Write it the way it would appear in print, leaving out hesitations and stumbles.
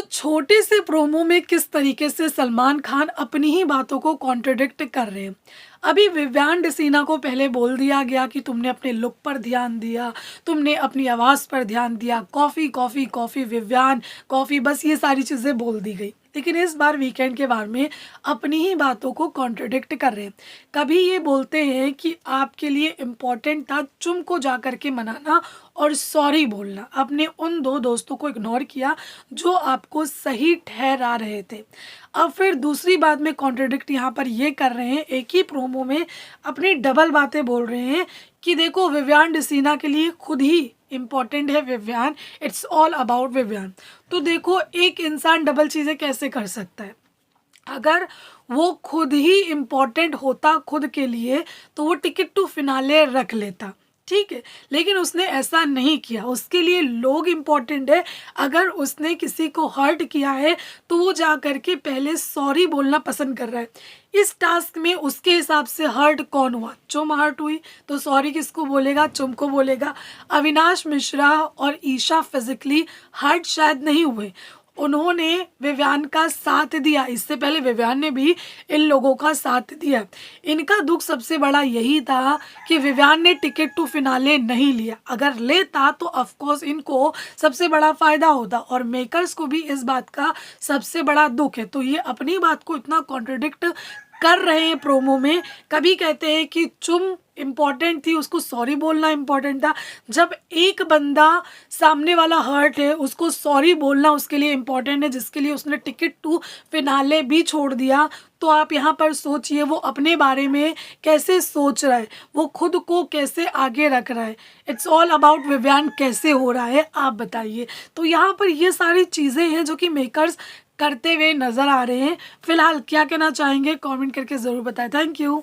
तो छोटे से प्रोमो में किस तरीके से सलमान खान अपनी ही बातों को कॉन्ट्रडिक्ट कर रहे हैं। अभी विवियान डिसीना को पहले बोल दिया गया कि तुमने अपने लुक पर ध्यान दिया, तुमने अपनी आवाज़ पर ध्यान दिया, coffee coffee coffee Vivian coffee, बस ये सारी चीज़ें बोल दी गई। लेकिन इस बार वीकेंड के बारे में अपनी ही बातों को कॉन्ट्रडिक्ट कर रहे हैं। कभी ये बोलते हैं कि आपके लिए इम्पोर्टेंट था चुम को जा कर के मनाना और सॉरी बोलना, आपने उन दो दोस्तों को इग्नोर किया जो आपको सही ठहरा रहे थे। अब फिर दूसरी बात में कॉन्ट्रडिक्ट यहाँ पर ये कर रहे हैं, एक ही प्रोमो में अपनी डबल बातें बोल रहे हैं कि देखो विवियान डिसीना के लिए खुद ही इम्पॉर्टेंट है Vivian, it's all about Vivian. तो देखो एक इंसान डबल चीज़ें कैसे कर सकता है। अगर वो खुद ही इम्पोर्टेंट होता खुद के लिए तो वो टिकट टू फिनाले रख लेता, ठीक है, लेकिन उसने ऐसा नहीं किया। उसके लिए लोग इम्पोर्टेंट है। अगर उसने किसी को हर्ट किया है तो वो जा कर के पहले सॉरी बोलना पसंद कर रहा है। इस टास्क में उसके हिसाब से हर्ट कौन हुआ, चुम हर्ट हुई, तो सॉरी किसको बोलेगा, चुम को बोलेगा। अविनाश मिश्रा और ईशा फिजिकली हर्ट शायद नहीं हुए, उन्होंने विवियान का साथ दिया, इससे पहले विवियान ने भी इन लोगों का साथ दिया। इनका दुख सबसे बड़ा यही था कि विवियान ने टिकट टू फिनाले नहीं लिया। अगर लेता तो ऑफ कोर्स इनको सबसे बड़ा फायदा होता, और मेकर्स को भी इस बात का सबसे बड़ा दुख है। तो ये अपनी बात को इतना कॉन्ट्रडिक्ट कर रहे हैं प्रोमो में। कभी कहते हैं कि चुम इम्पॉर्टेंट थी, उसको सॉरी बोलना इम्पॉर्टेंट था। जब एक बंदा सामने वाला हर्ट है उसको सॉरी बोलना उसके लिए इम्पॉर्टेंट है, जिसके लिए उसने टिकट टू फिनाले भी छोड़ दिया। तो आप यहाँ पर सोचिए वो अपने बारे में कैसे सोच रहा है, वो खुद को कैसे आगे रख रहा है। इट्स ऑल अबाउट विवियान कैसे हो रहा है, आप बताइए। तो यहाँ पर ये सारी चीज़ें हैं जो कि मेकर्स करते हुए नज़र आ रहे हैं। फिलहाल क्या कहना चाहेंगे कमेंट करके ज़रूर बताएं। Thank you.